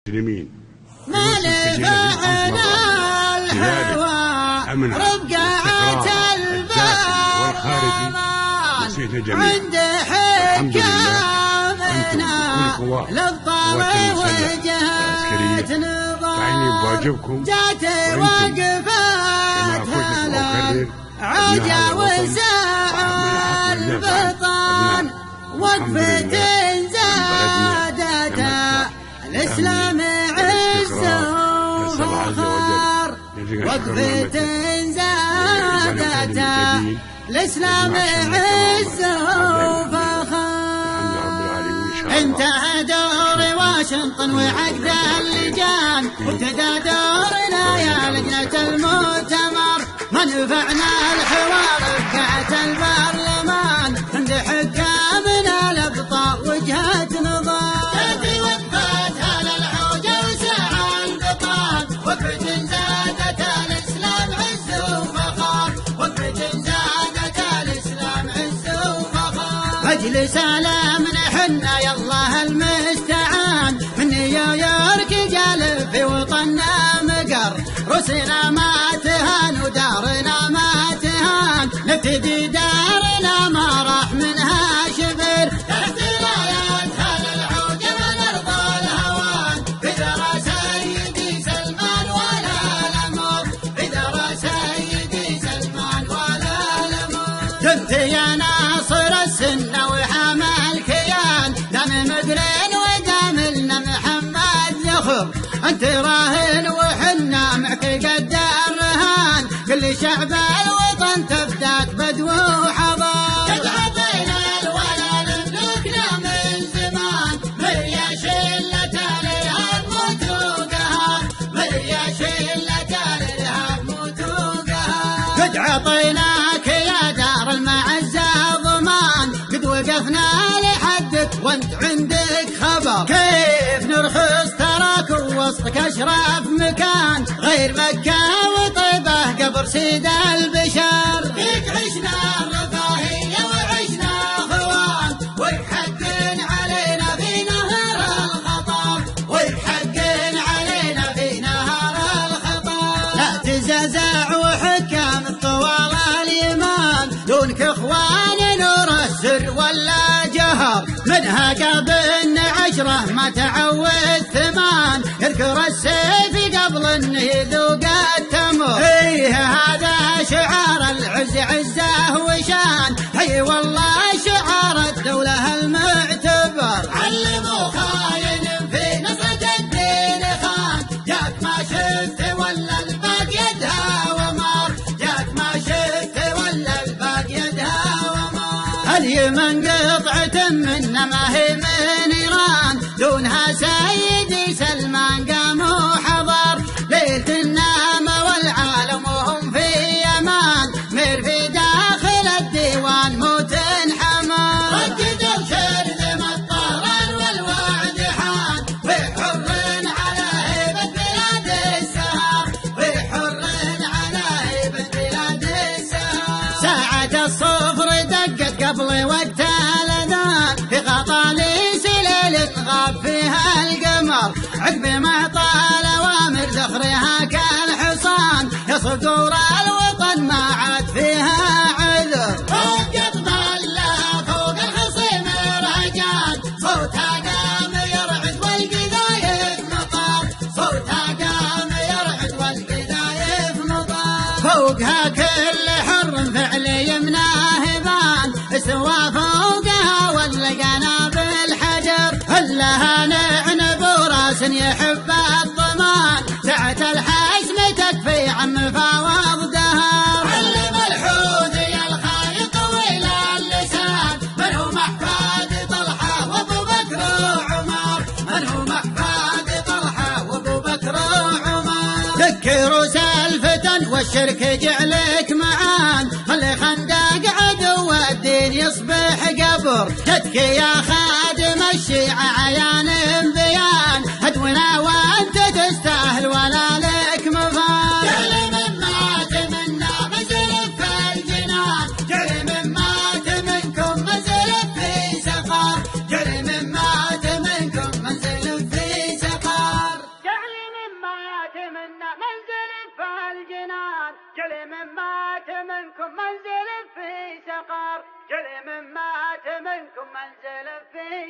المسلمين ما نفعنا الحلوى ربقعة البرلمان عند حكامنا للطال وجهة نظام جات وقفاتها عجا وساع البطان وقفة زادتها الإسلام عزه وفخر وقفة زادتها الإسلام عزه وفخر انتهى دور واشنطن وعقد اللجان وابتدى دورنا يا لجنة المؤتمر منفعنا الحوار ركعة البرلمان عند حكامنا الأبطال وجهة نظر وقفتها للعوجة وساع البطان وقفة زادت الإسلام عزه وفخر وقفة زادت الإسلام عزه وفخر مجلس آلامنا حنا يا الله المستعان من نيويورك جال في وطننا مقر روسنا ما تهان ودارنا ما تهان نبتدي دارنا ما راح منها شبر تحت راياتها للعوجة ونرضى الهوان بدرى سيدي سلمان ولا الأمر بدرى سيدي سلمان ولا الأمر كنت يا ناصر السنة وحامى الكيان دام مدرين وداملنا محمد زخر انت راهن وحنا معك قد الرهان كل شعب الوطن تفداك بدو وحضار قد عطينا الولا لملوكنا من زمان مريا شلة الإرهاب موت وقهر مريا شلة الإرهاب موت وقهر قد عطيناك يا دار المعزة ضمان قد وقفنا لحدك وانت عندك خبر كيف نرخص تراك وسطك اشرف مكان غير مكة وطيبة قبر سيد البشر فيك عشنا الرفاهية وعشنا خوان ويحق علينا في نهر الخطر ويحق علينا في نهر الخطر لا تزازع وحكام طوال اليمان دونك اخوان نور السر ولا جهر منها قابلنا 10 ما تعود 8 يذكر السيف قبل انه يذوق التمر ايه هذا شعار العز عزه وشان هي والله شعار الدولة المعتبر علموا خاين في نصرة الدين خان جاك ما شفت ولا الباق يدها ومار جاك ما شفت ولا الباق يدها ومار اليمن قطعة منا ما هي من ايران دونها سيدي سلمان قام وحضر ليلة النعمة والعالم وهم في امان مير في داخل الديوان موت حمار رددوا شرذم الطهران والوعد حان وحر على هيبة بلاد السهر وحر على هيبة بلاد السهر ساعة الصفر دقت قبل وقت الاذان في غطاليس ليل غاب فيها القمر عقب ما طال اوامر زخرها كالحصان يا صقور الوطن ما عاد فيها عذر وقت ظلها فوق الخصيم رهجان صوتها قام يرعد والقذايف مطار صوتها قام يرعد والقذايف مطار فوقها كل حر فعلي مناهبان استوى فوقها واللقانا بالحجر هلها نعنب وراس يحب الضمان سعة الحزم تكفي عم فاوض دهر علم الحوثي الخايط طويل اللسان من هو محفاد طلحة وابو بكر وعمر من هو محفاد طلحة وابو بكر وعمر ذكروا سالفتن والشرك جعلك معان خلي خندق عدو الدين يصبح قبر تدكي يا خادم الشيعة عيان بيان هدونا وانت تستاهل ولا لك مفان جعل من مات منا مزل في الجنان جعل من مات منكم مزل في سقر جعل من مات منكم منزل في سقر الجنان، كل من مات منكم منزل في سقر، كل من مات منكم منزل في